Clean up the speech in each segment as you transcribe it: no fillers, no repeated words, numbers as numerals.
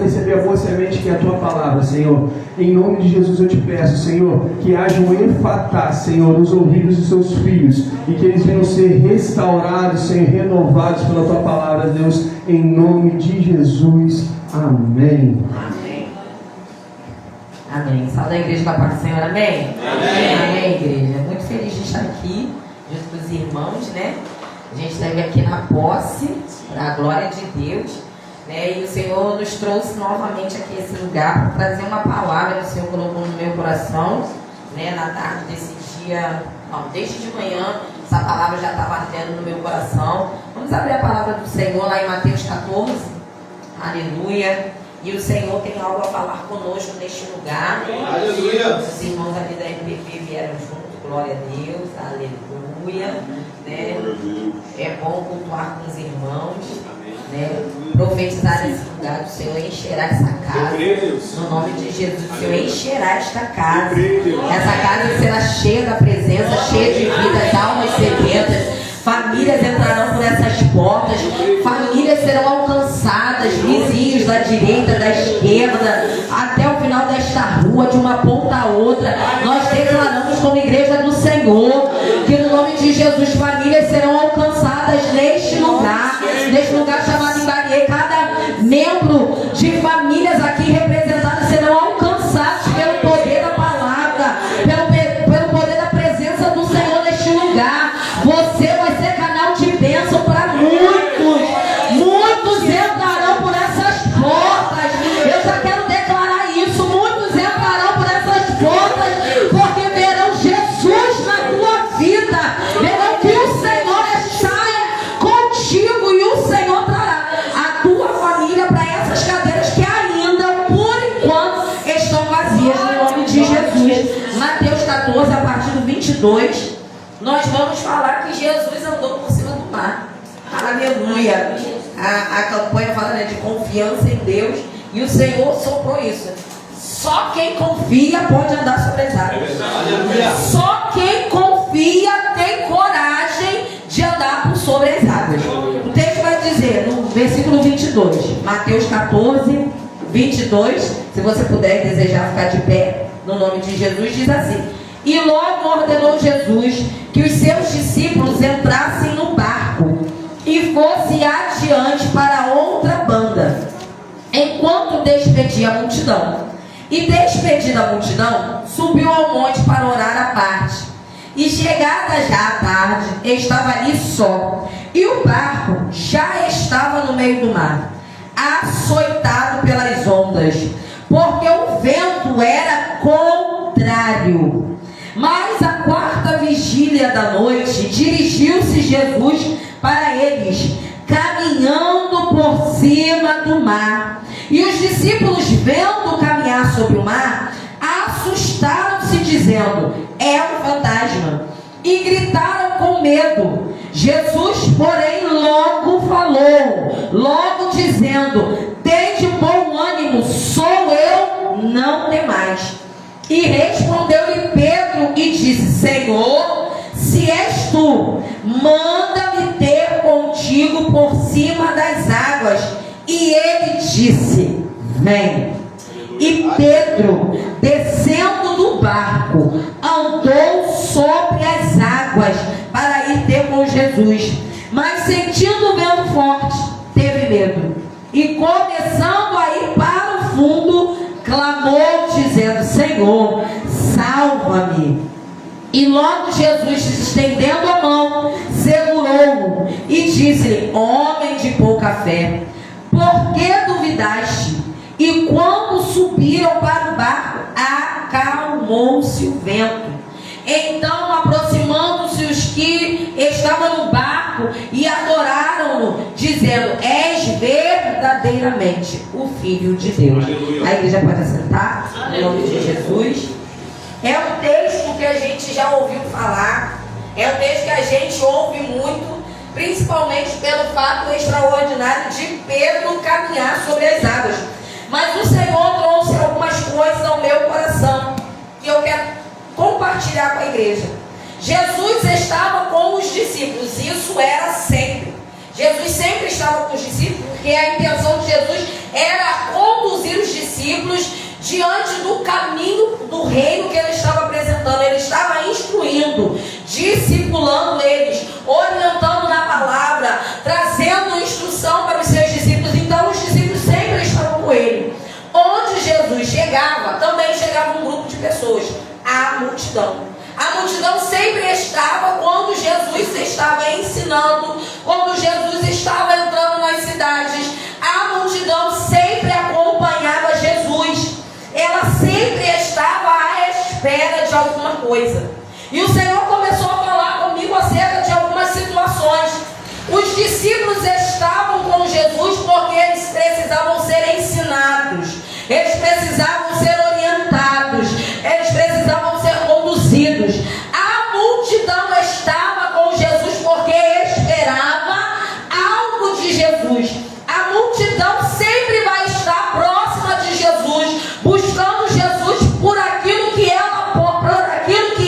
receber a boa semente que é a tua palavra, Senhor. Em nome de Jesus eu te peço, Senhor, que haja um efatá, Senhor, nos ouvidos de seus filhos, e que eles venham ser restaurados, Senhor, renovados pela tua palavra, Deus, em nome de Jesus. Amém. Amém. Amém. Salve a igreja com a paz do Senhor. Amém. Amém. Amém, igreja. Muito feliz de estar aqui junto com os irmãos, né? A gente esteve aqui na posse, para a glória de Deus, né? E o Senhor nos trouxe novamente aqui a esse lugar para trazer uma palavra que o Senhor colocou no meu coração, né? Na tarde desse dia, não, desde de manhã, essa palavra já estava ardendo no meu coração. Vamos abrir a palavra do Senhor lá em Mateus 14. Aleluia. E o Senhor tem algo a falar conosco neste lugar. Aleluia. Os irmãos ali da MPP vieram junto, glória a Deus, aleluia. Né? É bom cultuar com os irmãos, né? Profetizar nesse lugar. O Senhor encherá essa casa. No nome de Jesus, o Senhor encherá esta casa. Essa casa será cheia da presença, cheia de vidas, almas sedentas. Famílias entrarão por essas portas, famílias serão alcançadas, vizinhos da direita, da esquerda, até o final desta rua, de uma ponta a outra. Nós declaramos como igreja do Senhor que no nome de Jesus famílias serão alcançadas neste lugar chamado Imbarie. Cada membro de famílias aqui representadas serão alcançados pelo poder da palavra, pelo poder da presença do Senhor neste lugar. Você vai ser canal de bênção para muitos. Muitos entrarão por essas portas. Eu já quero declarar isso. Muitos entrarão por essas portas porque verão Jesus na tua vida. Verão que o Senhor está contigo e o Senhor trará a tua família para essas cadeiras que ainda, por enquanto, estão vazias, no nome de Jesus. Mateus 14, a partir do 22. Nós vamos falar que Jesus andou por cima do mar. Aleluia. A campanha fala, né, de confiança em Deus. E o Senhor soprou isso. Só quem confia pode andar sobre as águas. Só quem confia tem coragem de andar por sobre as águas. O texto vai dizer, no versículo 22, Mateus 14, 22. Se você puder e desejar ficar de pé, no nome de Jesus, diz assim: e logo ordenou Jesus que os seus discípulos entrassem no barco e fossem adiante para outra banda, enquanto despedia a multidão. E despedida a multidão, subiu ao monte para orar à parte. E chegada já a tarde, estava ali só, e o barco já estava no meio do mar, açoitado pelas ondas, porque o vento era contrário. Mas à quarta vigília da noite, dirigiu-se Jesus para eles, caminhando por cima do mar. E os discípulos, vendo caminhar sobre o mar, assustaram-se, dizendo: é um fantasma. E gritaram com medo. Jesus, porém, logo falou, logo dizendo: tende bom ânimo, sou eu, não temais. E respondeu-lhe Pedro e disse: Senhor, se és tu, manda-me ter contigo por cima das águas. E ele disse: vem. E Pedro, descendo do barco, andou sobre as águas para ir ter com Jesus. Mas sentindo o vento forte, teve medo. E começando a ir para o fundo, clamou dizendo: Senhor, salva-me. E logo Jesus, estendendo a mão, segurou-o e disse-lhe: homem de pouca fé, por que duvidaste? E quando subiram para o barco, acalmou-se o vento. Então, aproximando-se os que estavam no barco e adoraram-no, dizendo: és verdadeiramente o Filho de Deus. A igreja pode assentar, em nome de Jesus. É um texto que a gente já ouviu falar, é um texto que a gente ouve muito, principalmente pelo fato extraordinário de Pedro caminhar sobre as águas. Mas o Senhor trouxe algumas coisas ao meu coração que eu quero compartilhar com a igreja. Jesus estava com os discípulos, isso era sempre. Jesus sempre estava com os discípulos, porque a intenção de Jesus era conduzir discípulos diante do caminho do reino que ele estava apresentando. Ele estava instruindo, discipulando eles, orientando na palavra, trazendo instrução para os seus discípulos. Então os discípulos sempre estavam com ele. Onde Jesus chegava, também chegava um grupo de pessoas, a multidão. A multidão sempre estava quando Jesus estava ensinando, quando Jesus estava entrando nas cidades. A multidão sempre acompanhava Jesus. Ela sempre estava à espera de alguma coisa. E o Senhor começou a falar comigo acerca de algumas situações. Os discípulos estavam com Jesus porque eles precisavam ser ensinados, eles precisavam ser orientados, eles precisavam ser conduzidos. A multidão estava com Jesus porque esperava algo de Jesus. A multidão sempre vai estar próxima de Jesus, buscando Jesus por aquilo que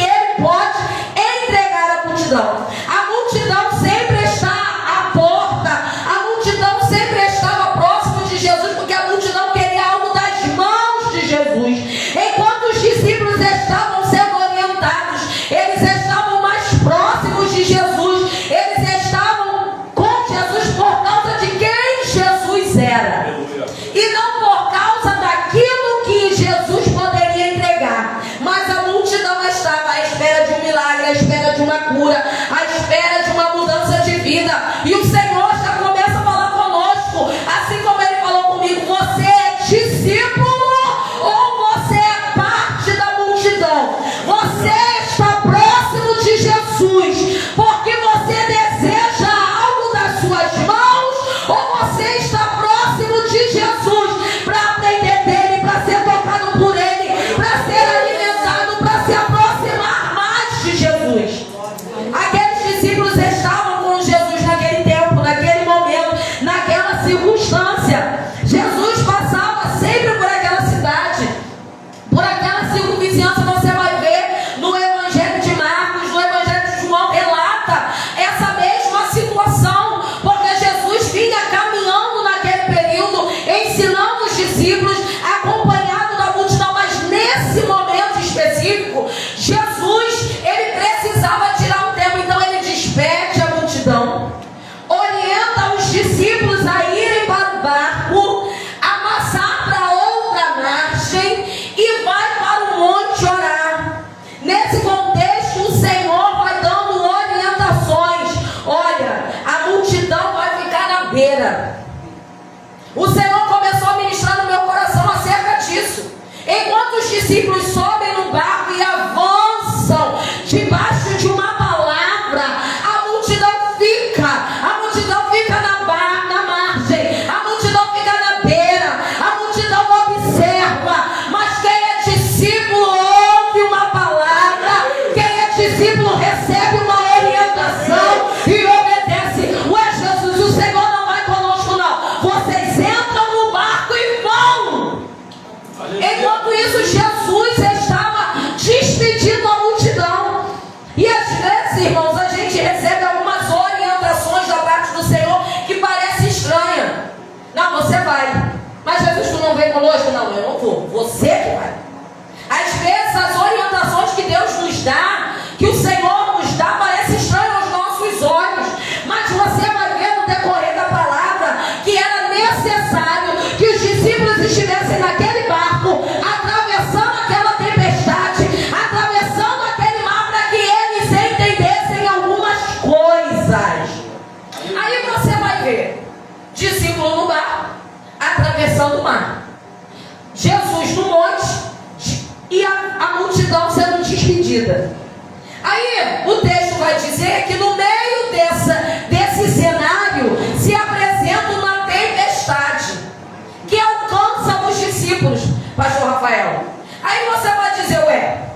ele pode entregar à multidão. A multidão sempre está à porta, a multidão sempre estava próximo de Jesus, porque a multidão queria algo das mãos de Jesus. Enquanto os discípulos estavam sendo orientados, eles estavam mais próximos de Jesus, eles estavam com Jesus por causa de quem Jesus era, e não por causa daquilo que Jesus poderia entregar. Mas a multidão estava à espera de um milagre, à espera de uma cura, à espera de uma mudança de vida. E o Senhor já começa a falar conosco, assim como Ele falou comigo: você é discípulo ou você é parte da multidão? Você está próximo de Jesus porque você deseja algo das suas mãos, ou você está próximo de Jesus para aprender dele, para ser tocado por ele, para ser alimentado, para se aproximar mais de Jesus? Aqueles discípulos estavam com Jesus naquele tempo, naquele momento, naquela circunstância. Jesus passava sempre por aquela cidade, por aquela circunvizinhança. Você vai ver no Evangelho de Marcos, no Evangelho de João, relata essa mesma situação, porque Jesus vinha caminhando naquele período, ensinando os discípulos, acompanhado da multidão. Mas nesse momento específico, Jesus, ele precisava tirar um tempo. Então ele despede a multidão, orienta os discípulos a irem para o barco, amassar para outra margem e vai para o monte orar. Nesse contexto, o Senhor vai dando orientações. Olha, a multidão vai ficar na beira. O Senhor começou a ministrar no meu coração acerca disso. Enquanto os discípulos sobem no barco e avançam debaixo de uma palavra, a multidão fica na margem, a multidão fica na beira, a multidão observa. Mas quem é discípulo ouve uma palavra, quem é discípulo recebe uma orientação e obedece. Ué, Jesus, o Senhor não vai conosco não. Vocês entram no barco e vão. Enquanto isso, Jesus estava despedindo a multidão. E às vezes, irmãos, a gente recebe algumas orientações da parte do Senhor que parece estranha. Não, você vai. Mas Jesus, tu não vem conosco? Não, eu não vou. Você que vai. Às vezes as orientações que Deus nos dá, que o Senhor nos dá, parece estranho aos nossos olhos. Mas você vai ver no decorrer da palavra que era necessário que os discípulos estivessem naquele barco, atravessando aquela tempestade, atravessando aquele mar, para que eles entendessem algumas coisas. Aí você vai ver discípulo no barco, atravessando o mar, Jesus no monte e a multidão sendo despedida. Aí o texto vai dizer que no meio desse cenário se apresenta uma tempestade que alcança os discípulos, pastor Rafael. Aí você vai dizer: ué,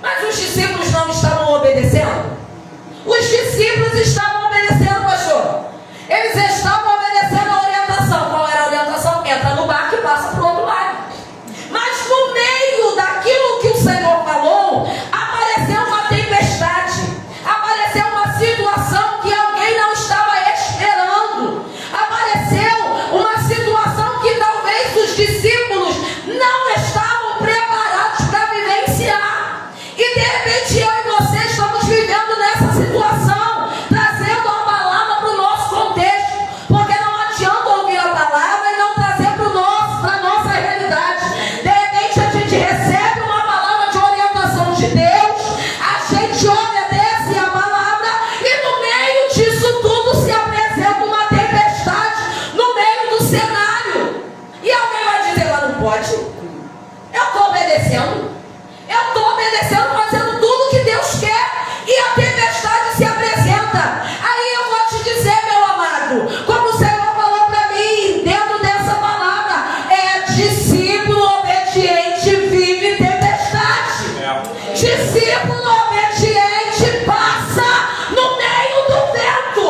mas os discípulos não estavam obedecendo? Os discípulos estavam obedecendo, pastor. Eles estavam obedecendo a orientação. Qual era a orientação? Entra no barco e passa para o outro lado. Mas no meio daquilo que o Senhor falou, apareceu uma tempestade, apareceu uma situação que alguém não estava esperando, apareceu uma situação que talvez os discípulos não pode. Eu estou obedecendo. Eu estou obedecendo, fazendo tudo que Deus quer. E a tempestade se apresenta. Aí eu vou te dizer, meu amado, como o Senhor falou para mim, dentro dessa palavra, discípulo obediente vive tempestade. Discípulo obediente passa no meio do vento.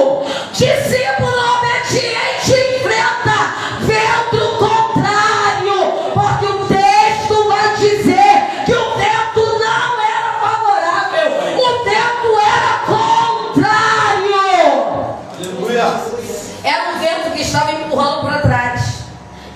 Discípulo obediente enfrenta vento contrário, porque o texto vai dizer que o vento não era favorável, o vento era contrário. Aleluia. Era um vento que estava empurrando para trás,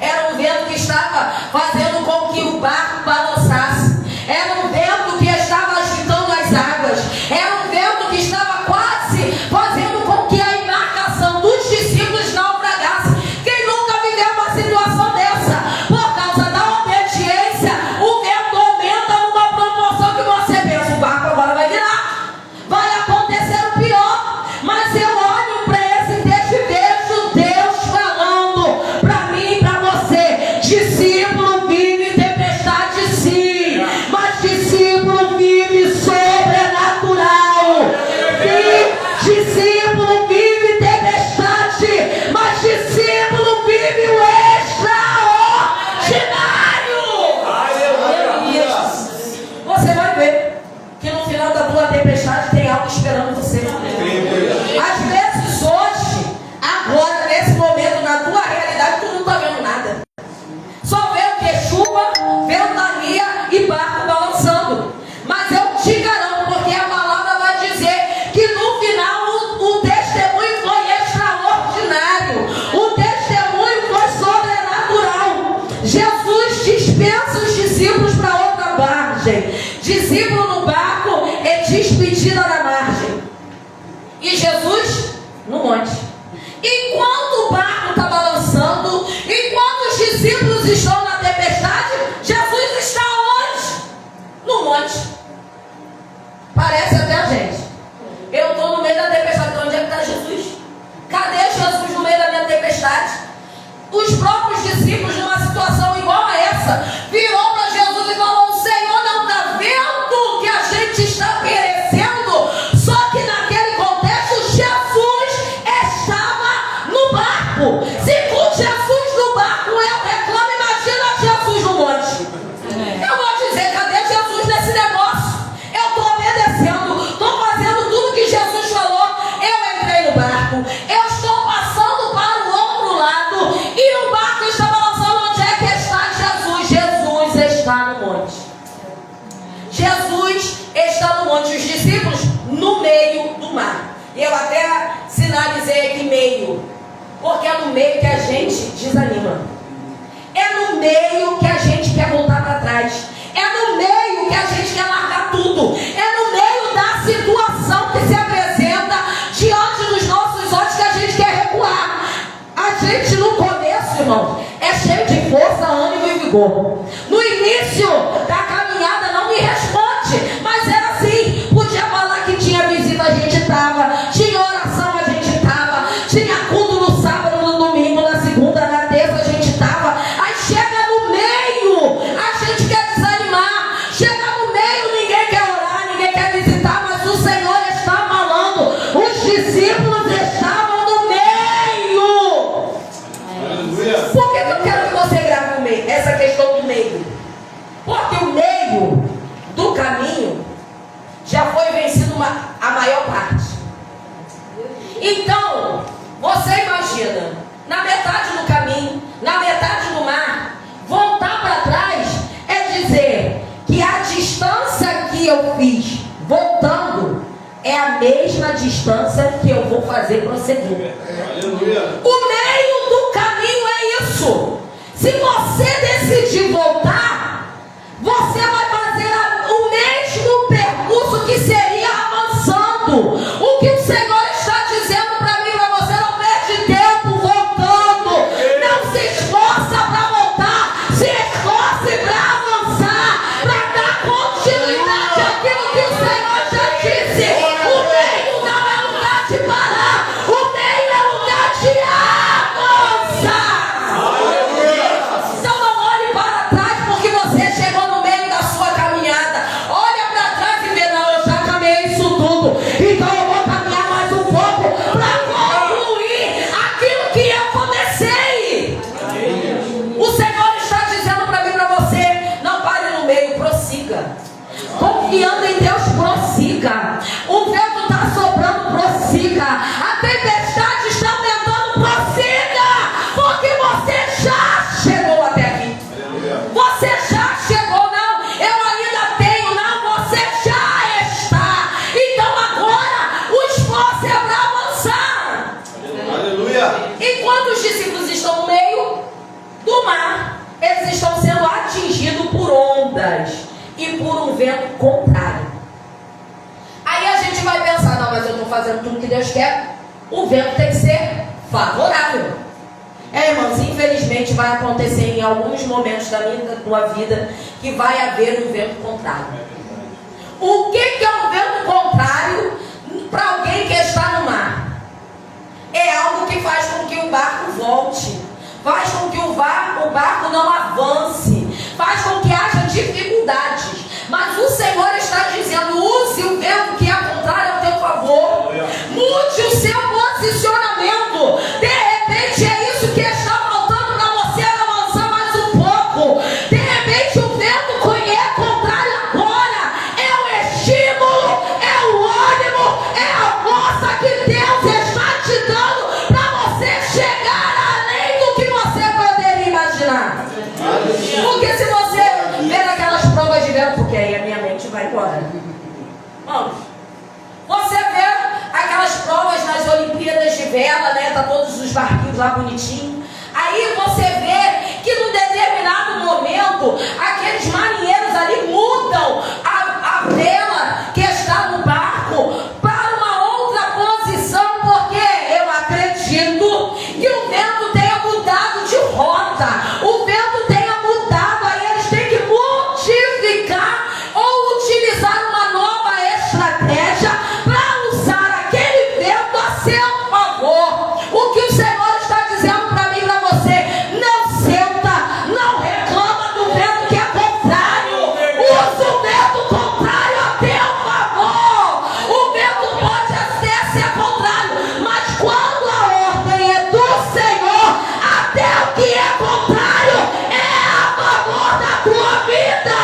era um vento que estava fazendo com que o barco balançasse, era um vento que estava agitando as águas, era um vento que estava quase fazendo com que a embarcação dos discípulos naufragasse. Quem nunca viveu uma situação dessa? Por causa da obediência, o vento aumenta numa proporção que você pensa, o barco agora vai virar, vai acontecer o pior. Mas eu olho para esse texto e vejo Deus falando para mim e para você: discípulo vive tempestade sim, mas discípulo vive sobrenatural. Discípulo vive tempestade, mas discípulo vive o extraordinário. Você vai ver que no final da tua tempestade tem algo esperando você. Às vezes hoje, agora, nesse momento, na tua realidade, tu não está vendo nada. Só vê o que? Chuva, ventania e barco balançando. Mas eu te garanto, porque a palavra vai dizer que no final o testemunho foi extraordinário. O testemunho foi sobrenatural. Jesus dispensa os discípulos para outra margem. Discípulo no barco é despedida na margem. E Jesus no monte. Enquanto o barco está balançando, enquanto os discípulos estão na tempestade, Jesus está onde? No monte. Parece até a gente. Eu estou no meio da tempestade. Então onde é que está Jesus? Cadê Jesus no meio da minha tempestade? Os próprios discípulos, numa situação igual a essa, virou para Jesus e falou: o Senhor não está vendo que a gente está perecendo? Só que naquele contexto, Jesus estava no barco. Se com Jesus no barco eu reclamo, imagina Jesus no monte. Eu vou dizer: cadê Jesus nesse negócio? Eu estou obedecendo, estou fazendo tudo que Jesus falou. Eu entrei no barco, eu estou passando para o outro lado e o barco está balançando. Onde é que está Jesus? Jesus está no monte. Jesus está no monte. Os discípulos no meio do mar. E eu até sinalizei aqui meio, porque é no meio que a gente desanima. É no meio que a gente quer voltar para trás. É no meio que a gente quer largar tudo. É no meio da situação que se apresenta diante dos nossos olhos que a gente quer recuar. A gente no começo, irmão, é cheio de força, ânimo e vigor. No início da caminhada não me responde, mas era assim. Podia falar que tinha visita, a gente estava. Tinha oração, a gente estava. Tinha culto no sábado, no domingo, na segunda, na terça, a gente estava. Aí chega no meio, a gente quer desanimar. Chega no meio, ninguém quer orar, ninguém quer visitar, mas o Senhor está falando. Os discípulos estavam no meio. Por que eu quero que você grave o meio? Essa questão do meio. Porque o meio do caminho já foi vencido a maior parte. Então, você imagina, na metade do caminho, na metade do mar, voltar para trás é dizer que a distância que eu fiz voltando é a mesma distância que eu vou fazer prosseguir. O meio do caminho é isso. Se você decidir voltar, você vai fazer o mesmo percurso que seria avançando. O que o Senhor está dizendo para mim, para você: não perde tempo voltando. Não se esforça para voltar, se esforce para avançar, para dar continuidade àquilo que o Senhor já disse. O meio não é lugar de parar, o meio é lugar de vento contrário. Aí a gente vai pensar, não, mas eu estou fazendo tudo que Deus quer, o vento tem que ser favorável. Irmãos, infelizmente vai acontecer em alguns momentos da tua vida que vai haver um vento contrário. O que é um vento contrário para alguém que está no mar? É algo que faz com que o barco volte, faz com que o barco não avance, faz com que haja dificuldades. Mas o Senhor está dizendo, use o vento que é contrário ao teu favor, mude o seu posicionamento. De repente é isso que está faltando para você avançar mais um pouco. De repente o vento é contrário agora, é o estímulo, é o ânimo, é a força que Deus está te dando para você chegar além do que você poderia imaginar. Porque se você ver aquelas provas de vento, porque aí a minha mente vai embora. Vamos. Você vê aquelas provas nas Olimpíadas de vela, né? Tá todos os barquinhos lá bonitinhos. Aí você vê que num determinado momento aqueles marinheiros ali mudam a vela que está no barco para uma outra posição, porque eu acredito que o vento tenha mudado de rota, o vento tenha mudado, aí eles têm que modificar ou utilizar uma nova estratégia para usar aquele vento a seu favor. O que o Senhor está dizendo para mim e para você: não senta, não reclama do vento que é contrário, usa o vento contrário a teu favor. O vento pode até ser contrário, mas quando a ordem é do Senhor, até o que é contrário é a favor da tua vida.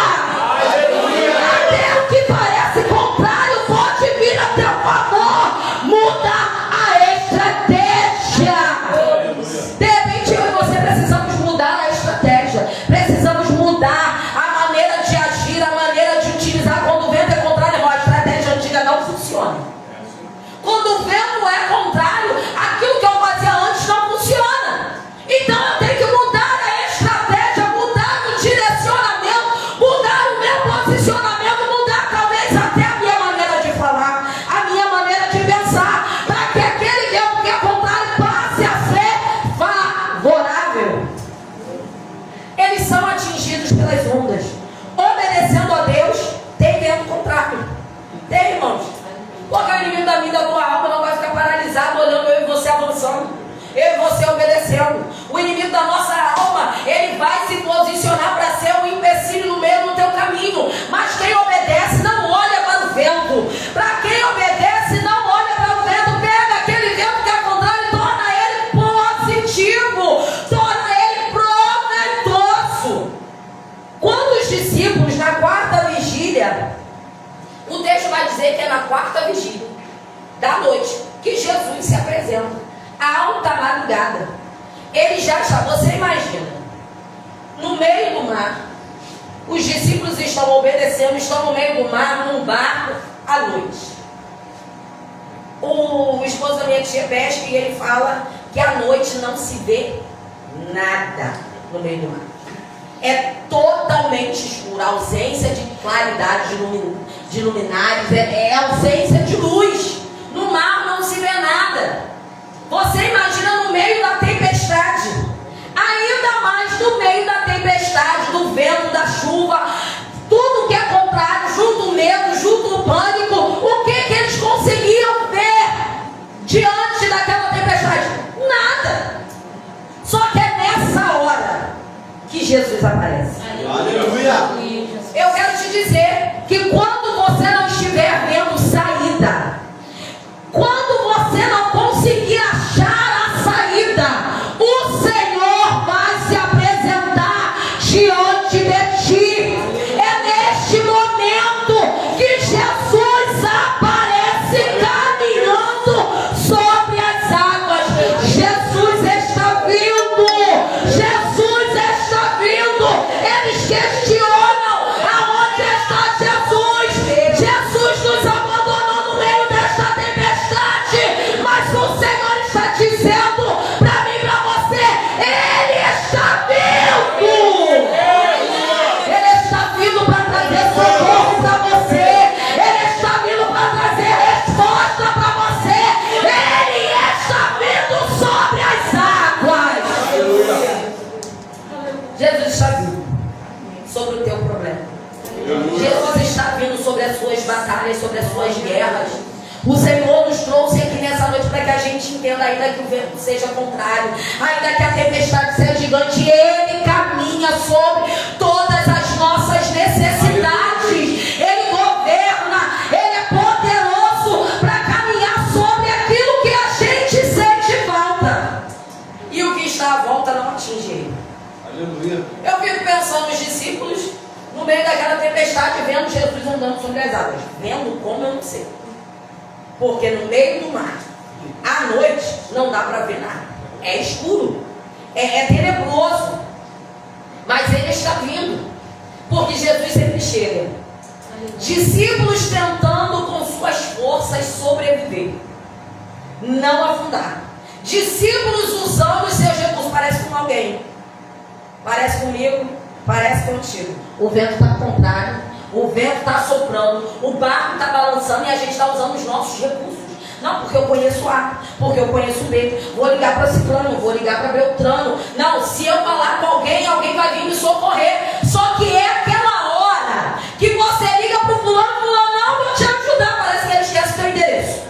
Até o que parece contrário pode vir a teu favor. Muda a estratégia. De repente eu e você precisamos mudar a estratégia, precisamos mudar a maneira de agir, a maneira de utilizar. Quando o vento é contrário, a estratégia antiga não funciona. Quando o vento é contrário, aquilo que eu fazia antes não funciona. Então eu tenho que mudar a estratégia, mudar o direcionamento, mudar o meu posicionamento, mudar talvez até a minha maneira de falar, a minha maneira de pensar, para que aquele vento que é contrário passe a ser favorável. Eles são atingidos pelas ondas. Obedecendo a Deus, tem vento contrário. Tem, irmãos? Porque o inimigo da vida da tua alma não vai ficar paralisado olhando eu e você avançando, eu e você obedecendo. O inimigo da nossa alma, ele vai se posicionar para ser um empecilho no meio do teu caminho. Mas quem obedece não olha para o vento. Para quem obedece não olha para o vento. Pega aquele vento que é contrário e torna ele positivo, torna ele proveitoso. Quando os discípulos na quarta vigília, o texto vai dizer que é na quarta vigília da noite que Jesus se apresenta, à alta madrugada. Ele já está, você imagina, no meio do mar, os discípulos estão obedecendo, estão no meio do mar, num barco, à noite. O esposo da minha tia pesca e ele fala que à noite não se vê nada no meio do mar. É totalmente escuro, ausência de claridade, de luminares, é ausência de luz. No mar não se vê nada. Você imagina no meio da tempestade, ainda mais no meio da tempestade, do vento, da chuva, tudo que é contrário, junto o medo, junto o pânico. O que eles conseguiam ver diante daquela tempestade? Nada. Só que é nessa hora que Jesus aparece. Aleluia! Eu quero te dizer que quando você não estiver vendo saída, quando você não conseguir achar a saída, o Senhor vai se apresentar diante de ti. É neste momento que Jesus aparece caminhando sobre as águas. Jesus está vindo. Jesus está vindo. Eles questionam: aonde está Jesus? Jesus nos abandonou no meio desta tempestade, mas o Senhor está dizendo para mim e para você: Ele está vindo. Ele sobre o teu problema. Jesus está vindo sobre as suas batalhas, sobre as suas guerras. O Senhor nos trouxe aqui nessa noite para que a gente entenda, ainda que o vento seja contrário, ainda que a tempestade seja gigante, Ele caminha sobre todas as nossas necessidades. Ele governa, Ele é poderoso para caminhar sobre aquilo que a gente sente falta. E o que está à volta não atinge Ele. Aleluia. Eu fico pensando nos discípulos no meio daquela tempestade, vendo Jesus andando sobre as águas. Vendo como, eu não sei. Porque no meio do mar, à noite, não dá para ver nada. É escuro. É tenebroso. Mas Ele está vindo. Porque Jesus sempre chega. Discípulos tentando com suas forças sobreviver. Não afundar. Discípulos usando os seus recursos. Parece com alguém. Parece comigo. Parece contigo. O vento está contrário. O vento está soprando, o barco está balançando e a gente está usando os nossos recursos. Não, porque eu conheço A, porque eu conheço B. Vou ligar para Ciclano, vou ligar para Beltrano. Não, se eu falar com alguém, alguém vai vir me socorrer. Só que é aquela hora que você liga para o fulano, não, vou te ajudar. Parece que ele esquece o seu endereço.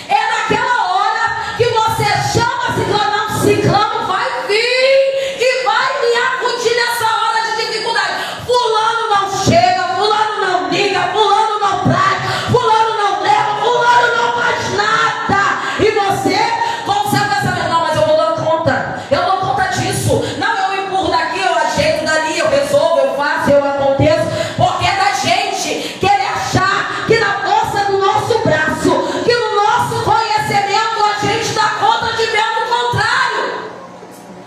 É naquela hora que você chama Ciclano, não, Ciclano vai vir e vai me acudir nessa hora de dificuldade. Fulano não chega, fulano não liga, fulano não traz, fulano não leva, fulano não faz nada. E você, com o seu pensamento, não, mas eu vou dar conta, eu dou conta disso. Não, eu empurro daqui, eu ajeito dali, eu resolvo, eu faço, eu aconteço. Porque é da gente querer achar que na força do nosso braço, que no nosso conhecimento, a gente dá conta de ver o contrário.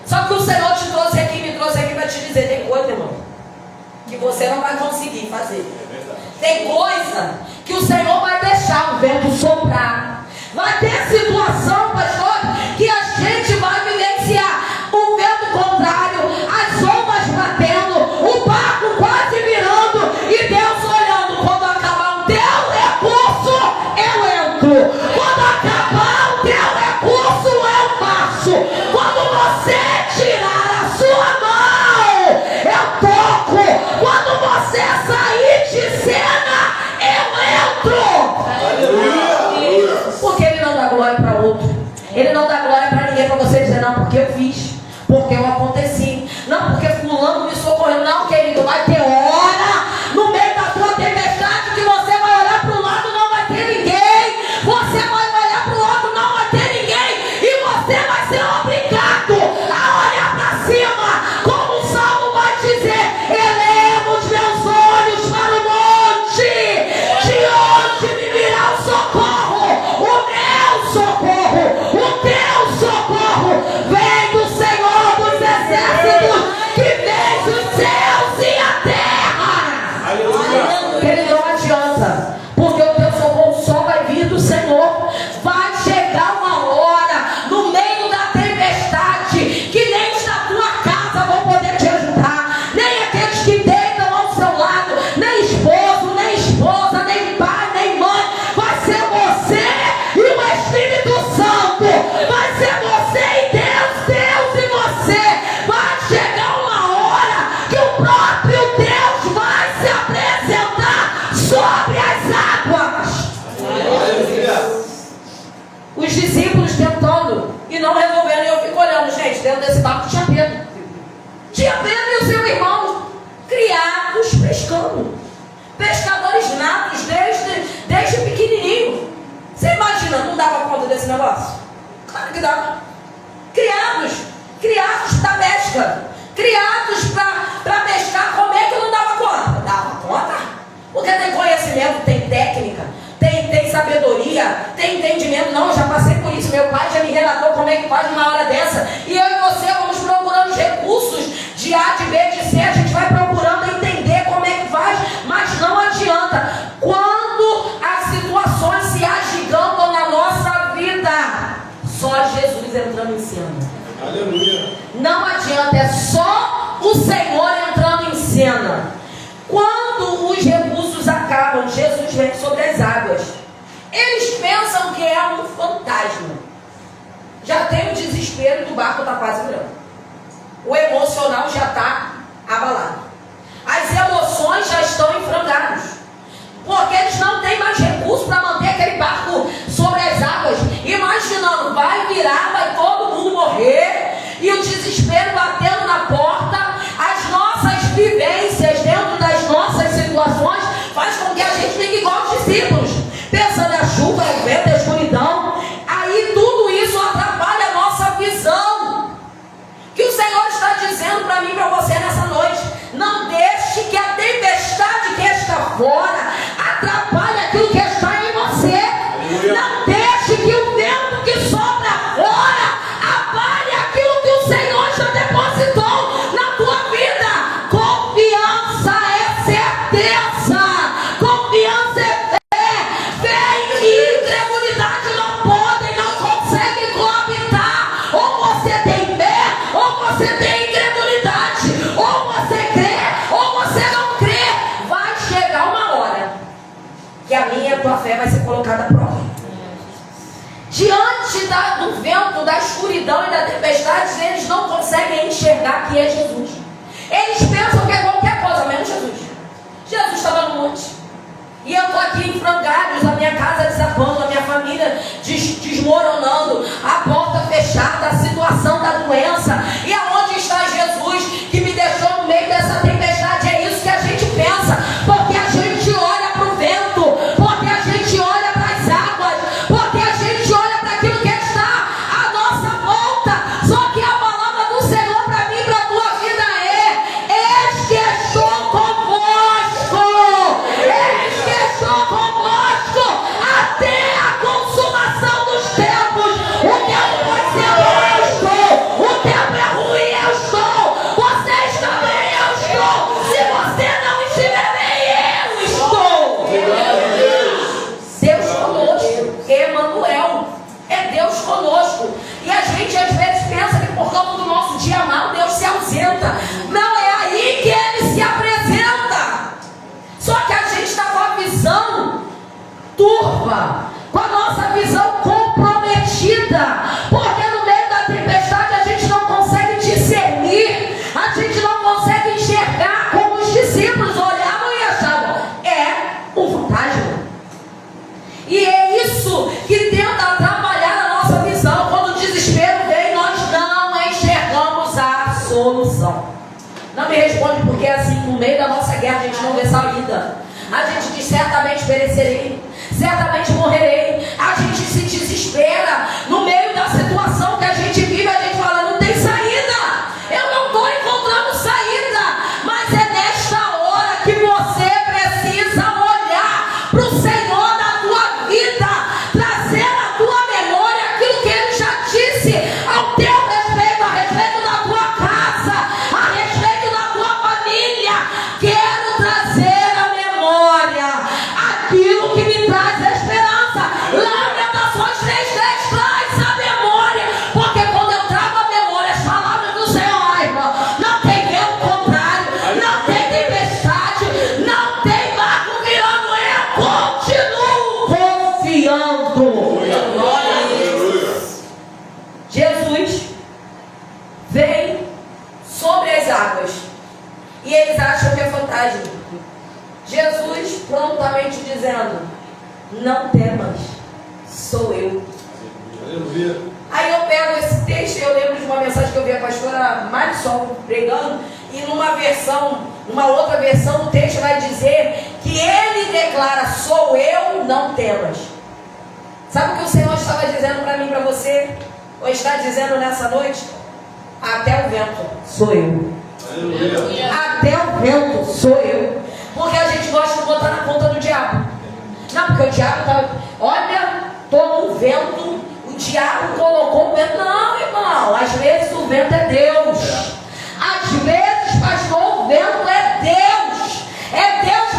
Só que o Senhor te trouxe aqui, me trouxe aqui para te dizer, tem coisa, irmão, que você não vai conseguir fazer. Tem coisa que o Senhor vai deixar o vento soprar. Vai ter situação, pastor, que a gente vai vivenciar o vento contrário, as ondas batendo, o barco quase virando e Deus olhando. Quando acabar o teu recurso, eu entro. Quando acabar o teu recurso, eu passo. Quando você tirar a sua mão, eu toco. Quando você sair de cena, eu entro. Porque Ele não dá glória para outro. Ele não dá glória para ninguém, para você dizer, não, porque eu fiz, porque eu aconteci, não, porque fulano me socorreu. Não, querido, vai ter hora no meio da tua tempestade que você vai olhar para o lado, não vai ter ninguém. Você vai olhar para o outro, não vai ter ninguém. E você vai ser obrigado a olhar para cima, como o Salmo vai dizer: elevo os meus olhos para o monte, de onde me virá o socorro? O meu socorro, o teu socorro vem do Senhor dos exércitos, que fez os céus e a terra. Aleluia. Ele não adianta, porque o teu socorro só vai vir do Senhor. Vai chegar uma hora no meio da tempestade que nem os da tua casa vão poder te ajudar, nem aqueles que deitam ao seu lado, nem esposo, nem esposa, nem pai, nem mãe. Vai ser você e o Espírito Santo. Vai ser você e Deus, Deus e você. Vai chegar uma hora que o próprio Deus vai se apresentar sobre as águas. Os discípulos tentando e não resolvendo. E eu fico olhando, gente, dentro desse barco tinha Pedro. Tinha Pedro e o seu irmão, criados pescando. Pescadores natos desde pequenininho. Você imagina, não dava conta desse negócio? Claro que dava. Criados da pesca. Criados para pescar. Como é que não dava conta? Dava conta. Porque tem conhecimento, tem técnica, tem sabedoria, tem entendimento. Não, eu já passei por isso. Meu pai já me relatou como é que faz numa hora dessa. E eu e você vamos procurando os recursos de A, de B, de C. A gente vai procurando entender como é que faz, mas não adianta. Quando as situações se agigantam na nossa vida, só Jesus entrando em cena. Aleluia. Não adianta, é só o Senhor entrando em cena. Quando os recursos acabam, Jesus vem sobre as águas. Eles pensam que é um fantasma. Já tem o desespero do barco está quase virando. O emocional já está abalado. As fora atrapalhe aquilo que está em você. Não deixe que o vento que sopra fora abale aquilo que o Senhor já depositou na tua vida. Confiança é certeza, confiança é fé e incredulidade não podem, não conseguem coabitar. Ou você tem fé, ou você tem incredulidade, ou você crê, ou você não crê. Vai chegar uma hora que a minha e a tua fé vai ser colocada à prova. Diante do vento, da escuridão e da tempestade, eles não conseguem enxergar que é Jesus. Eles pensam que é qualquer coisa, menos Jesus. Jesus estava no monte. E eu estou aqui em frangalhos, a minha casa desabando, a minha família desmoronando, a porta fechada, a situação da doença. E aonde está Jesus que me deixou no meio dessa tempestade? É isso que a gente pensa, porque a gente olha para o vento, porque a gente olha para as águas, porque a gente olha para aquilo que está à nossa volta. Só que a palavra do Senhor para mim e para a tua vida é: eis que estou convosco, eis que estou convosco até a consumação dos tempos. O tempo vai ser bom, eu estou. O tempo é ruim, eu estou. Vocês também, eu estou. Se você não estiver bem, eu estou. Deus conosco, Emanuel, é Deus conosco. E a gente às vezes pensa que por causa do nosso dia mal, Deus se ausenta. Não, é aí que Ele se apresenta. Só que a gente está com a visão turva, com a nossa visão comprometida, porque no meio da tempestade a gente não consegue discernir, a gente não consegue enxergar como os discípulos olhavam e achavam: é um fantasma. E é isso que tenta atrapalhar a nossa visão. Quando o desespero vem, nós não enxergamos a solução. Não me responde porque assim, no meio da nossa guerra a gente não vê saída. A gente diz: certamente perecerei, certamente morrerei. A gente se desespera no meio da situação que a gente vive. A gente fala: não tem saída, eu não estou encontrando saída. Mas é nesta hora que você precisa olhar para o Senhor na tua vida, trazer à tua memória aquilo que Ele já disse ao teu respeito, a respeito da tua casa, a respeito da tua família. Quero trazer à memória aquilo que me traz esperança. Lamentações 3:10 traz a memória, porque quando eu trago a memória as palavras do Senhor, ai, irmão, não tem vento contrário, não tem tempestade, não tem barco virando, eu continuo confiando. Glória a Deus. Jesus vem sobre as águas e eles acham que é fantasma. Jesus prontamente dizendo: não temas, sou eu. Aí eu pego esse texto e eu lembro de uma mensagem que eu vi a pastora Marisol pregando, e numa outra versão do texto vai dizer que ele declara: sou eu, não temas. Sabe o que o Senhor estava dizendo para mim, para você? Ou está dizendo nessa noite? Até o vento sou eu. Até o vento sou eu. Porque a gente gosta de botar na conta do diabo. Não, porque o diabo está... Olha, estou no vento, o diabo colocou o vento. Não, irmão, às vezes o vento é Deus. Às vezes, pastor, o vento é Deus. É Deus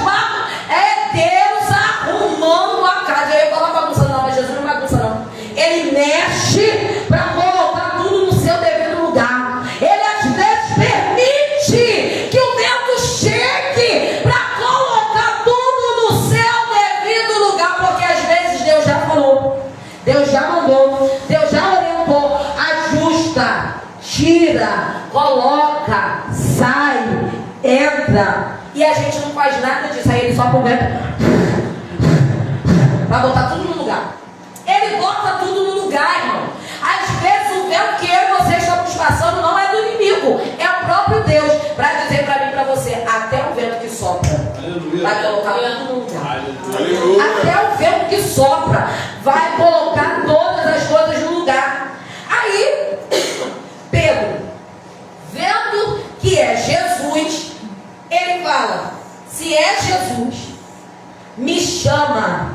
arrumando a casa. Eu ia falar bagunça não, mas Jesus não bagunça não. Ele mexe para colocar tudo no seu devido lugar. Ele às vezes permite que o vento chegue para colocar tudo no seu devido lugar, porque às vezes Deus já falou, Deus já mandou, Deus já orientou, ajusta, tira, coloca, sai, entra, e a gente não faz nada disso. Aí ele sopra o vento para botar tudo no lugar. Ele bota tudo no lugar, irmão. Às vezes o vento que eu e você estamos passando não é do inimigo, é o próprio Deus, para dizer para mim e para você: até o vento que sopra vai colocar tudo no lugar. Até o vento que sopra vai colocar todas as coisas no lugar. Aí Pedro, vendo que é Jesus, ele fala: se é Jesus, me chama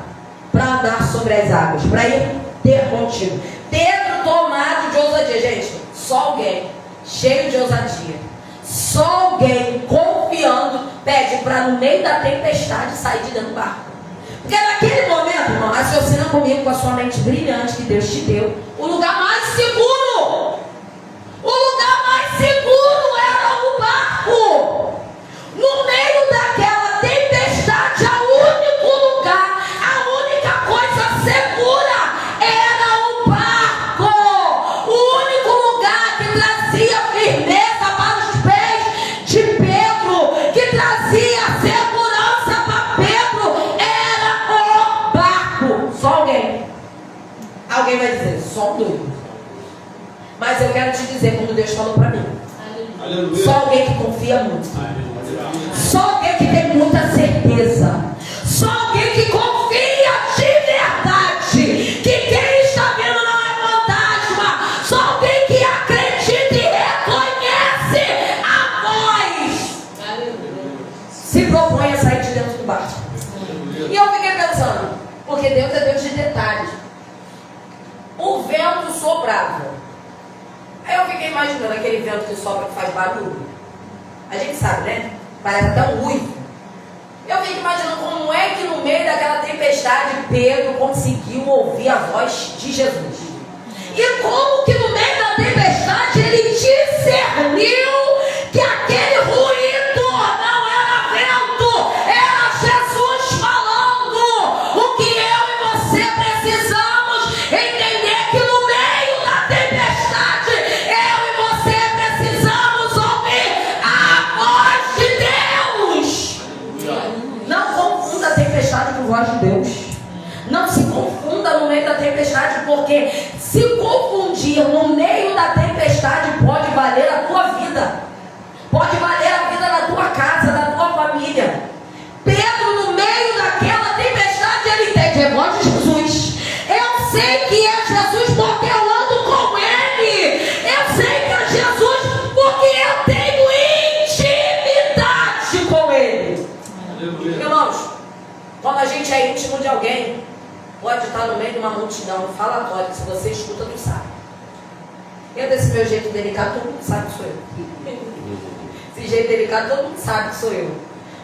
para andar sobre as águas, para ir ter contigo. Pedro tomado de ousadia. Gente, só alguém cheio de ousadia, só alguém confiando, pede para no meio da tempestade sair de dentro do barco. Porque naquele momento, irmão, raciocina comigo com a sua mente brilhante que Deus te deu. O lugar mais seguro era o barco. No meio daquela tempestade, o único lugar, a única coisa segura era o barco. O único lugar que trazia firmeza para os pés de Pedro, que trazia segurança para Pedro, era o barco. Só alguém vai dizer, só um doido. Mas eu quero te dizer como Deus falou para mim. Aleluia. Só alguém que confia muito. Aleluia. Só alguém que tem muita certeza. Só alguém que confia de verdade. Que quem está vendo não é fantasma. Só alguém que acredita e reconhece a voz. Aleluia. Se propõe a sair de dentro do barco. Aleluia. E eu fiquei pensando, porque Deus é Deus de detalhes. O vento soprava. Aí eu fiquei imaginando aquele vento que sopra, que faz barulho. A gente sabe, né? Parece até um ruído. Eu fico imaginando como é que no meio daquela tempestade Pedro conseguiu ouvir a voz de Jesus. E como que no meio da tempestade ele discerniu que aquele ruído não era vento, era Jesus falando. O que eu e você precisamos entender que no meio da tempestade eu e você precisamos ouvir a voz de Deus. Não confunda a tempestade com a voz de Deus. Não se confunda no meio da tempestade, porque se confundir no meio da tempestade pode valer a tua vida, pode valer a vida da tua casa, da tua família. Pedro, no meio daquela tempestade, ele entende, é voz de Jesus. Eu sei que é Jesus porque eu ando com ele. Eu sei que é Jesus porque eu tenho intimidade com ele. Aleluia. Irmãos, quando a gente é íntimo de alguém, pode estar no meio de uma multidão, no falatório, que se você escuta, tu sabe. Eu desse meu jeito delicado, todo mundo sabe que sou eu. Esse jeito delicado, todo mundo sabe que sou eu.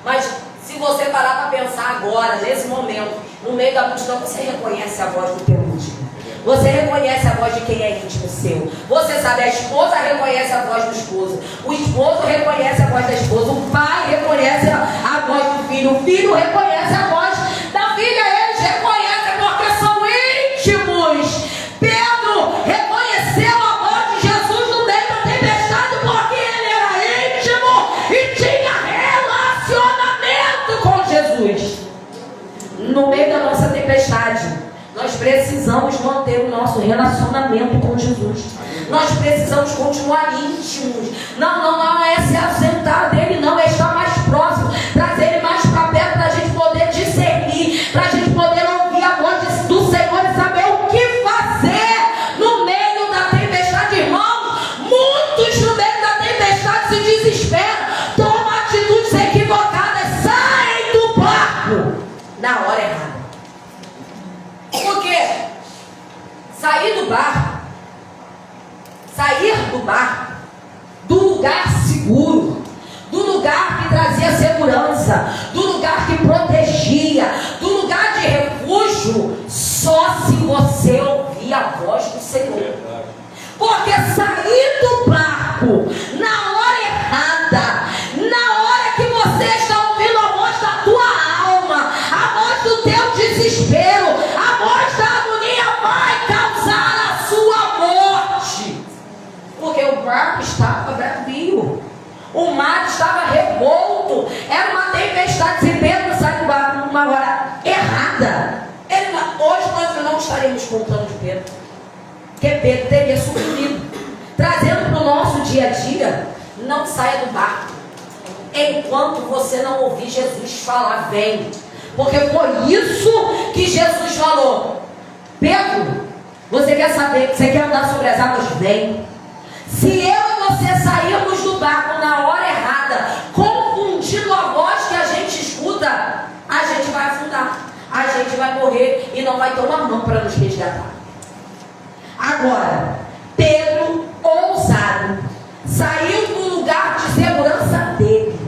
Mas se você parar para pensar agora, nesse momento, no meio da multidão, você reconhece a voz do teu íntimo. Você reconhece a voz de quem é íntimo seu. Você sabe, a esposa reconhece a voz do esposo. O esposo reconhece a voz da esposa. O pai reconhece a voz do filho. O filho reconhece a voz da filha. Eles reconhecem porque são íntimos. Pedro reconheceu a voz de Jesus no meio da tempestade porque ele era íntimo e tinha relacionamento com Jesus. No meio da nossa tempestade, nós precisamos manter o nosso relacionamento com Jesus. Nós precisamos continuar íntimos. Não é se ausentar dele, não, é estar mais próximo, trazer ele mais para perto, para a gente poder discernir, para a gente poder ouvir a voz do Senhor e saber o que fazer no meio da tempestade. Irmãos, muitos no meio da tempestade se desesperam, tomam atitudes equivocadas, saem do barco na hora errada. Porque sair do barco, do lugar seguro, do lugar que trazia segurança, do lugar que protegia, do lugar de refúgio, só se você ouvir a voz do Senhor. Porque sair do barco na hora errada, na hora que você está ouvindo a voz da tua alma, a voz do teu desespero, a voz da agonia, vai causar a sua morte. Porque o barco estava bravio, o mar estava revolto, era uma tempestade. Se Pedro sai do barco numa hora errada, hoje nós não estaremos contando de Pedro, porque Pedro teria sucumbido. Trazendo para o nosso dia a dia, não saia do barco enquanto você não ouvir Jesus falar, vem. Porque foi isso que Jesus falou. Pedro, você quer saber, você quer andar sobre as águas? Vem. Se eu e você sairmos do barco na hora errada, confundindo a voz que a gente escuta, a gente vai afundar. a gente vai morrer e não vai ter uma mão para nos resgatar. Agora, Pedro, ousado, saiu do lugar de segurança dele.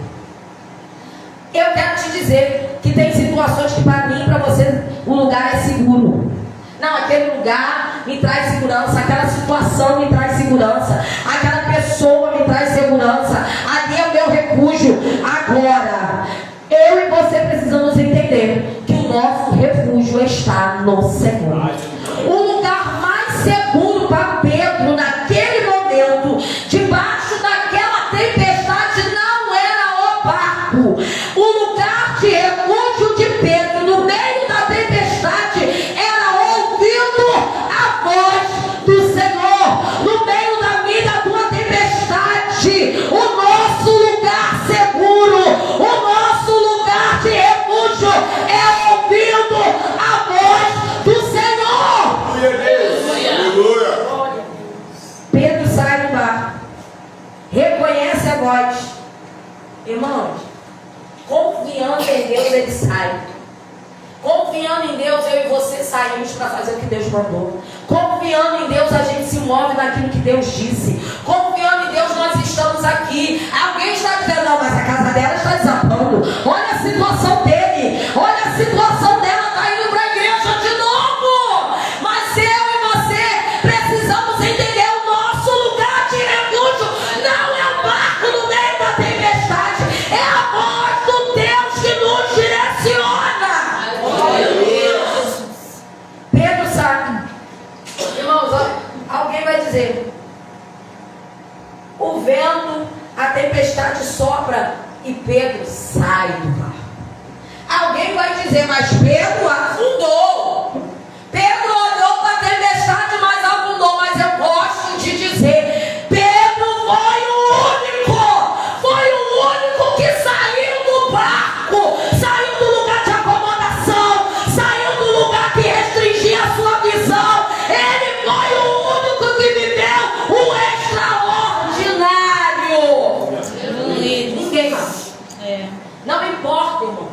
Eu quero te dizer que tem situações que para mim e para você o lugar é seguro. Não, aquele lugar me traz segurança, aquela situação me traz segurança, aquela pessoa me traz segurança, ali é o meu refúgio. Agora, eu e você precisamos entender que o nosso refúgio está no Senhor. O lugar mais seguro para Pedro naquele momento, debaixo daquela tempestade, não era o barco. O lugar de refúgio de Pedro no meio da tempestade era ouvindo a voz do Senhor. No meio da minha, da tua tempestade, o nosso lugar seguro, o nosso lugar de refúgio é ouvindo a voz do Senhor. Aleluia. Pedro sai do barco, reconhece a voz. Irmãos, confiando em Deus, ele sai. Confiando em Deus, eu e você saímos para fazer o que Deus mandou. Confiando em Deus, a gente se move naquilo que Deus disse. Confiando em Deus, nós estamos aqui. Alguém está dizendo, não, mas a casa dela está desabando. Olha a situação dele. Olha a situação dela, está indo para a igreja de novo. Mas eu e você precisamos entender o nosso lugar de refúgio. Não é o barco no meio da tempestade. É a voz do Deus que nos direciona. Pedro sabe. Irmãos, alguém vai dizer, o vento, a tempestade sopra e Pedro sai do barco. Alguém vai dizer, mas Pedro afundou. Pedro olhou para a tempestade, mas afundou. Mas eu gosto de dizer, Pedro foi o único que saiu do barco, saiu do lugar de acomodação, saiu do lugar que restringia a sua visão. Ele foi o único que viveu o extraordinário. Ninguém mais. Não importa, irmão,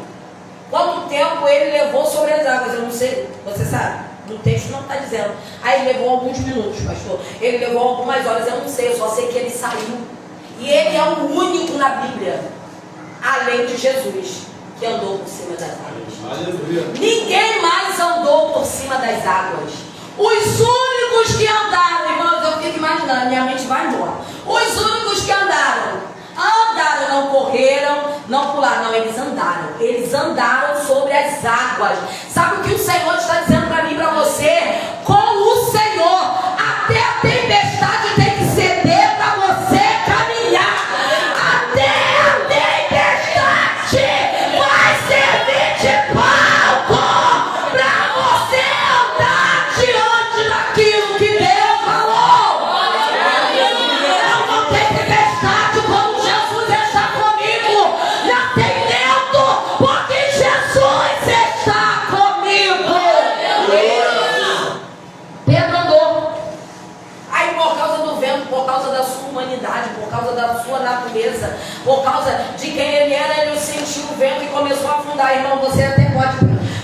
quanto tempo ele levou sobre as águas. Eu não sei, você sabe, no texto não está dizendo. Aí ele levou alguns minutos, pastor. Ele levou algumas horas, eu não sei, eu só sei que ele saiu. E ele é o único na Bíblia, além de Jesus, que andou por cima das águas. Aleluia. Ninguém mais andou por cima das águas. Os únicos que andaram, irmãos, eu fico imaginando, minha mente vai embora. Os únicos que andaram, não correram, não pularam, não, eles andaram. Eles andaram sobre as águas. Sabe o que o Senhor está dizendo para mim e para você? Com o Senhor, até a tempestade tem que ceder para você caminhar. Até a tempestade vai servir de palco para você andar diante daquilo que Deus falou. Eu não tenho tempestade quando Jesus está comigo. Já tem vento porque Jesus está comigo. Pedro andou. Aí por causa do vento, por causa da sua humanidade, por causa da sua natureza, por causa de quem ele era, ele sentiu o vento e começou a afundar. Irmão, você até pode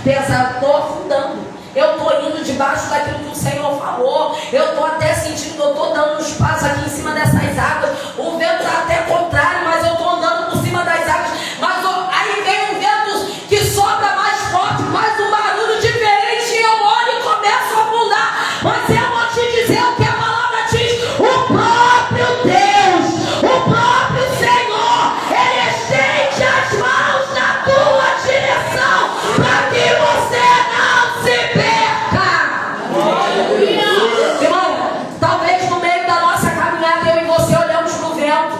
pensar, estou afundando. Eu estou indo debaixo daquilo que o Senhor falou. Eu estou até sentindo que eu estou dando uns passos aqui em cima dessas águas. O vento está até contrário, mas eu estou andando por cima das águas. Mas aí vem um vento que sopra mais forte, faz um barulho diferente. E eu olho e começo a afundar. Mas eu vou te dizer o que a palavra diz. O próprio Deus, o próprio Senhor, Ele estende as mãos na tua direção para que você não se perca. Irmão, talvez no meio da nossa caminhada eu e você olhamos para o vento.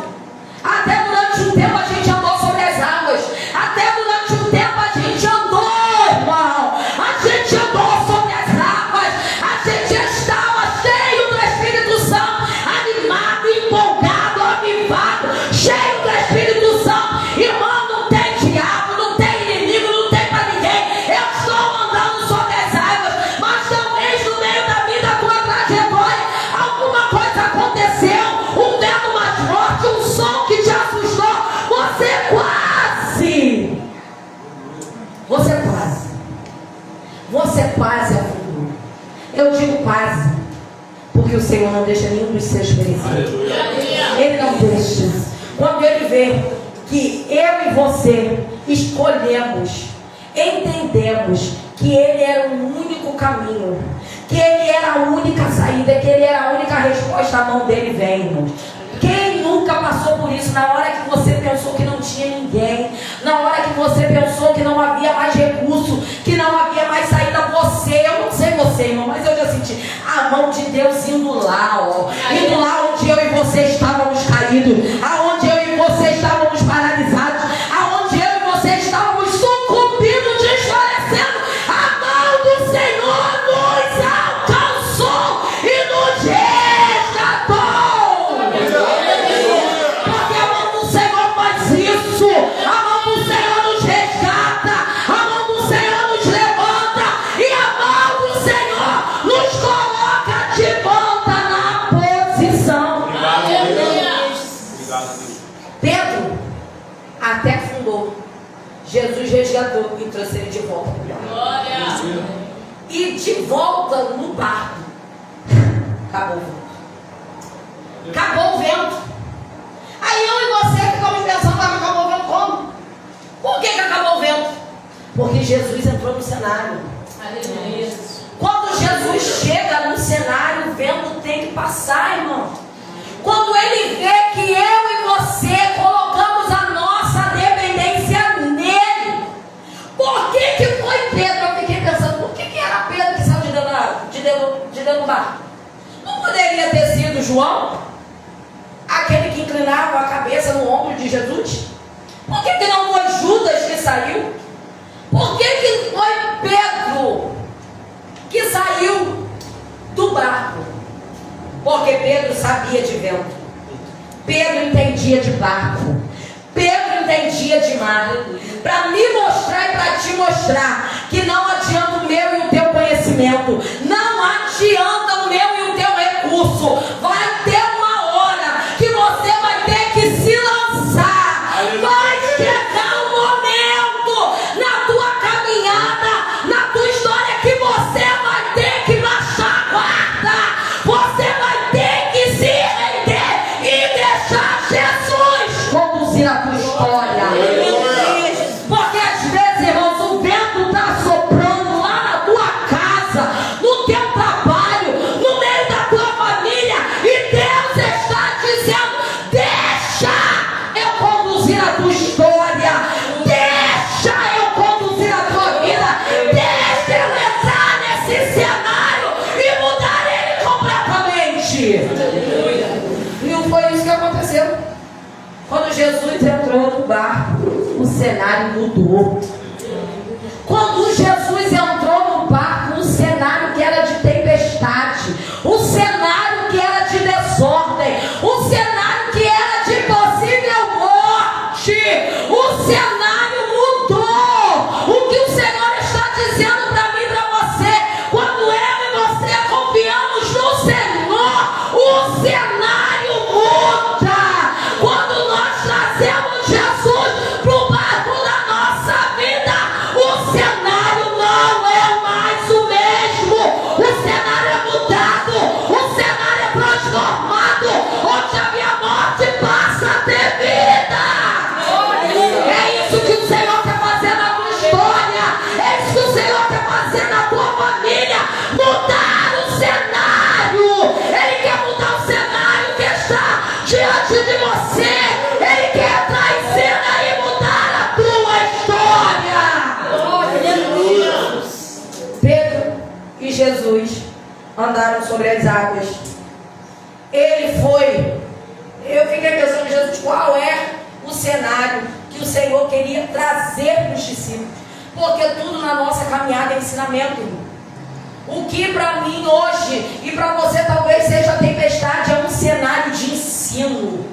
Até durante um tempo a gente andou sobre as águas. Até durante um tempo a gente andou, irmão. A gente andou sobre as águas. A gente estava cheio do Espírito Santo, animado, empolgado, avivado, cheio do Espírito Santo. Irmão, não tem diabo, não tem inimigo, não tem para ninguém. Eu estou andando sobre as águas, mas talvez no meio da vida, da tua trajetória, alguma coisa aconteceu, um vento mais forte, um som que te assustou. Você quase você quase afundou. Eu digo quase, porque o Senhor não deixa nenhum dos seus perecer. Ele não deixa. Quando Ele vê que eu e você escolhemos, entendemos que Ele era o único caminho, que Ele era a única saída, que Ele era a única resposta, a mão dele vem, irmãos. Quem nunca passou por isso? Na hora que você pensou que não tinha ninguém, na hora que você pensou que não havia mais recurso, que não havia mais saída, eu não sei você, irmão, mas eu já senti a mão de Deus indo lá, ó, indo lá onde eu e você estávamos caídos, aonde eu e você estávamos paralisados, aonde eu e você estávamos sucumbindo, desfalecendo. A mão do Senhor nos alcançou e nos resgatou. Porque a mão do Senhor faz isso. A mão do Senhor nos resgata. A mão do Senhor nos levanta. E a mão do Senhor nos coloca de volta na posição. Pedro até afundou. Jesus resgatou e trouxe ele de volta para o barco. E de volta no barco, acabou o vento. Acabou o vento. Aí eu e você ficamos pensando, acabou o vento como? Por que acabou o vento? Porque Jesus entrou no cenário. Quando Jesus chega no cenário, o vento tem que passar, irmão. Quando Ele vê que eu e você colocamos a nossa dependência nele. Por que foi Pedro? Eu fiquei pensando, por que era Pedro que saiu de dentro do barco? Não poderia ter sido João? Aquele que inclinava a cabeça no ombro de Jesus? Por que não foi Judas que saiu? Por que foi Pedro que saiu do barco? Porque Pedro sabia de vento. Pedro entendia de barco. Pedro entendia de mar. Para me mostrar e para te mostrar que não adianta o meu e o teu conhecimento. Não adianta o meu e o teu recurso. Vai ter uma hora que você vai ter que se lançar. Vai chegar um momento na tua caminhada, na tua história, que você vai ter que baixar a guarda. Você vai ter que se render e deixar Jesus conduzir a tua história. Porque às vezes, irmãos, o vento está soprando lá na tua casa, no teu trabalho, no meio da tua família, e Deus está dizendo: deixa eu conduzir a tua história, deixa eu conduzir a tua vida, deixa eu entrar nesse cenário e mudar ele completamente. E não foi isso que aconteceu. Quando Jesus entrou no barco, o cenário mudou. Quando Jesus entrou no barco, o cenário que era de tempestade, o cenário que era de desordem, o cenário que era de possível morte, o cenário mudou. O que o Senhor está dizendo para mim e para você, quando eu e você confiamos no Senhor, o cenário muda. Quando nós trazemos Jesus para o barco da nossa vida, o cenário não é mais o mesmo. O cenário é mudado, o cenário é transformado. Onde havia morte, passa a ter vida. É isso que o Senhor quer fazer na tua história. É isso que o Senhor quer fazer na tua família. Mudar o cenário. Ele quer mudar o cenário que está diante de você. Ele quer entrar em cena e mudar a tua história. Pedro e Jesus andaram sobre as águas. Ele foi. Eu fiquei pensando, Jesus, qual é o cenário que o Senhor queria trazer para os discípulos? Porque tudo na nossa caminhada é ensinamento, irmão. O que para mim hoje e para você talvez seja a tempestade, é um cenário de ensino.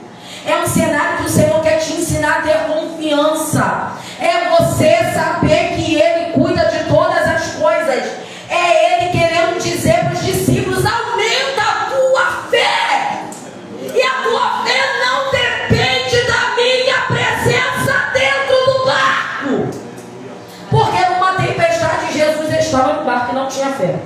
É um cenário que o Senhor quer te ensinar a ter confiança. É você saber que Ele cuida de todas as coisas. É Ele querendo dizer para os discípulos: aumenta a tua fé. E a tua fé não depende da minha presença dentro do barco. Porque numa tempestade Jesus estava no barco e não fé.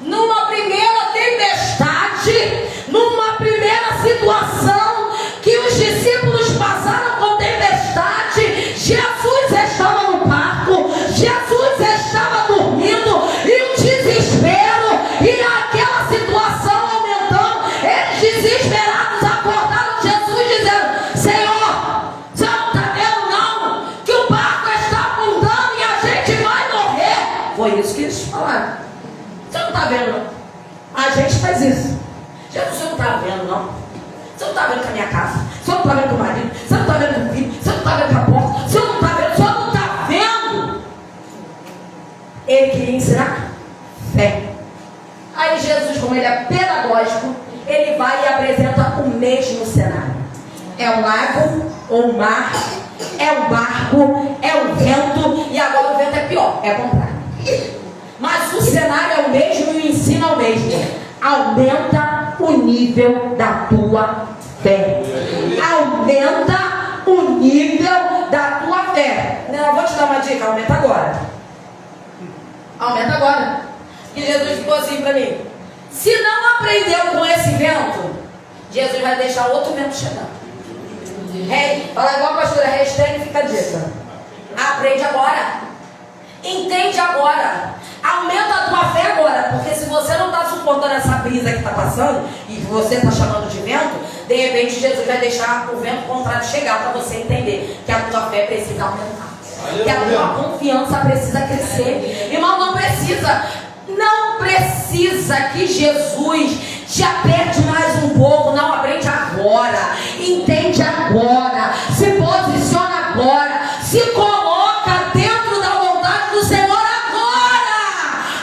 Numa primeira tempestade, numa primeira situação que os discípulos passaram com tempestade, Jesus estava no barco, Jesus estava dormindo, e o desespero, e aquela situação aumentando, eles desesperados acordaram Jesus dizendo: Senhor, você não está vendo não, que o barco está afundando e a gente vai morrer? Foi isso que eles falaram. Você não está vendo não? A gente faz isso. Jesus, você não está vendo não? Você não está vendo com a minha casa? Você não está vendo com o marido? Você não está vendo com o filho? Você não está vendo com a porta? Você não está vendo? Você não está vendo? Ele queria ensinar fé. Aí Jesus, como ele é pedagógico, ele vai e apresenta o mesmo cenário. É um lago ou um mar, é um barco, é um vento, e agora o vento é pior, é contrário. Mas o cenário é o mesmo e o ensino é o mesmo. Aumenta o nível da tua fé. Aumenta o nível da tua fé. Eu vou te dar uma dica, aumenta agora. Aumenta agora. E Jesus ficou assim para mim: se não aprendeu com esse vento, Jesus vai deixar outro vento chegando. Fala igual a pastora Restene, fica a dica. Aprende agora. Entende agora. Aumenta a tua fé agora. Porque se você não está suportando essa brisa que está passando, e você está chamando de vento, de repente Jesus vai deixar o vento contrário chegar, para você entender que a tua fé precisa aumentar, que a tua confiança precisa crescer. Irmão, não precisa que Jesus te aperte mais um pouco. Não, aprende agora, entende agora, se posiciona agora, se coloca dentro da vontade do Senhor agora.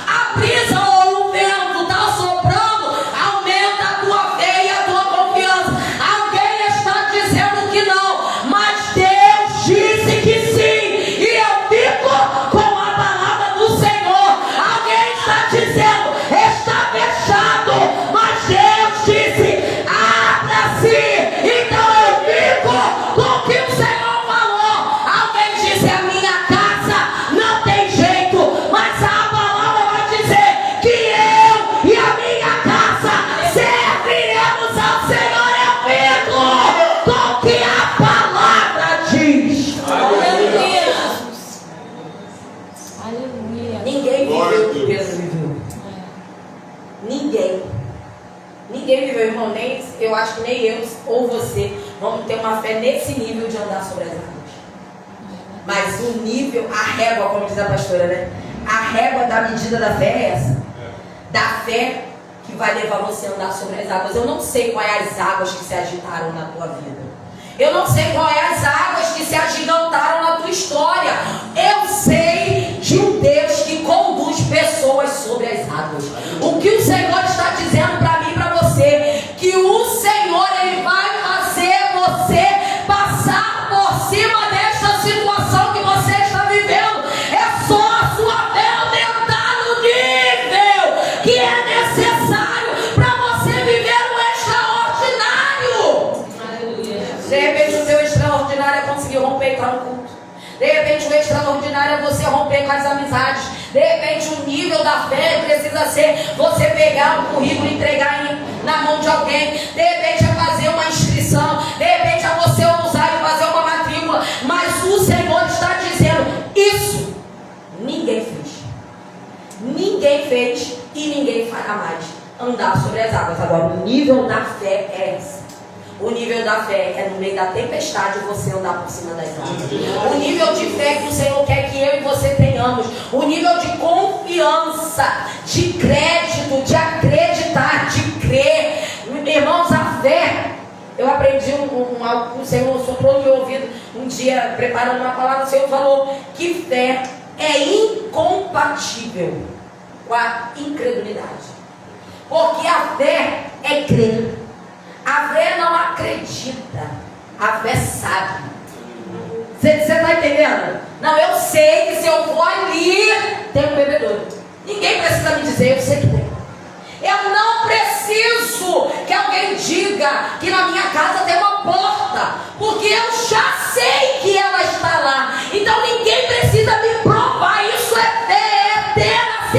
A brisa ou o vento está soprando, aumenta a tua fé e a tua confiança. Alguém está dizendo que não, mas Deus disse que sim, e eu fico com a palavra do Senhor. Alguém está dizendo: está fechado, mas Deus disse: abra-se. Então eu fico com o que o Senhor falou. Alguém disse: a minha casa não tem jeito, mas a palavra vai dizer que eu e a minha casa serviremos ao Senhor. Eu fico com o que a palavra diz. Aleluia. Aleluia. Ninguém viveu o que Pedro viveu. Ninguém viveu, irmão. Nem, eu acho que nem eu ou você vamos ter uma fé nesse nível de andar sobre as águas. Mas o nível, a régua, como diz a pastora, né? A régua da medida da fé é essa. Da fé que vai levar você a andar sobre as águas. Eu não sei quais as águas que se agitaram na tua vida. Eu não sei quais as águas que se agigantaram na tua história. Eu sei de um Deus que conduz pessoas sobre as águas. O que o Senhor está dizendo para mim e para você, que o Senhor, Ele vai fazer você passar por cima desta situação que você está vivendo. É só a sua fé aumentar no nível que é necessário para você viver o extraordinário. De repente o teu extraordinário é conseguir romper e entrar no culto. De repente o extraordinário é você romper com as amizades. De repente o nível da fé precisa ser você pegar um currículo e entregar na mão de alguém. De repente é fazer uma inscrição. De repente é você usar e fazer uma matrícula. Mas o Senhor está dizendo: isso ninguém fez. Ninguém fez e ninguém fará mais. Andar sobre as águas. Agora o nível da fé é esse. O nível da fé é no meio da tempestade você andar por cima das águas. O nível de fé que o Senhor quer que eu e você tenhamos. O nível de confiança, de crédito, de acreditar, de crer. Irmãos, a fé. Eu aprendi algo que o Senhor soprou no meu ouvido um dia, preparando uma palavra. O Senhor falou que fé é incompatível com a incredulidade. Porque a fé é crer. A fé não acredita, a fé sabe. Você está entendendo? Não, eu sei que se eu for ali, tem um bebedouro. Ninguém precisa me dizer, eu sei que tem. Eu não preciso que alguém diga que na minha casa tem uma porta, porque eu já sei que ela está lá. Então ninguém precisa me provar. Isso é fé, é ter a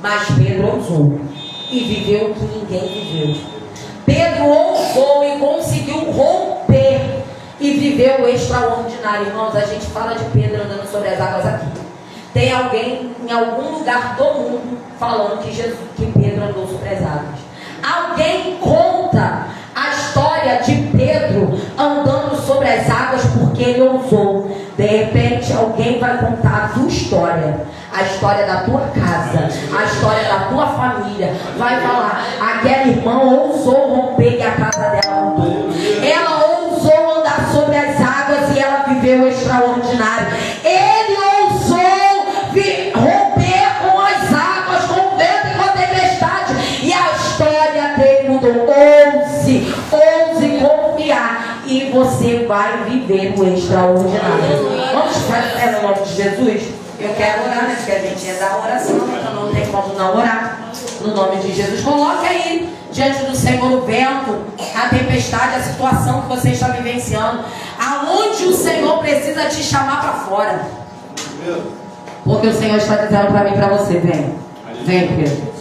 Mas Pedro ousou e viveu o que ninguém viveu. Pedro ousou e conseguiu romper e viveu o extraordinário. Irmãos, a gente fala de Pedro andando sobre as águas aqui. Tem alguém em algum lugar do mundo falando que Pedro andou sobre as águas. Alguém conta a história de Pedro andando sobre as águas porque ele ousou. De repente alguém vai contar a tua história, a história da tua casa, a história da tua família. Vai falar, aquela irmã ousou romper e a casa dela mudou. Ela ousou andar sobre as águas e ela viveu o extraordinário. Ele ousou romper com as águas, com o vento e com a tempestade, e a história dele mudou. Ouse confiar e você vai viver o extraordinário. Vamos fazer no nome de Jesus? Eu quero orar, né? Porque a gente ia dar oração, então não tem como não orar. No nome de Jesus, coloque aí diante do Senhor o vento, a tempestade, a situação que você está vivenciando, aonde o Senhor precisa te chamar para fora. Porque o Senhor está dizendo para mim e para você: vem, Pedro.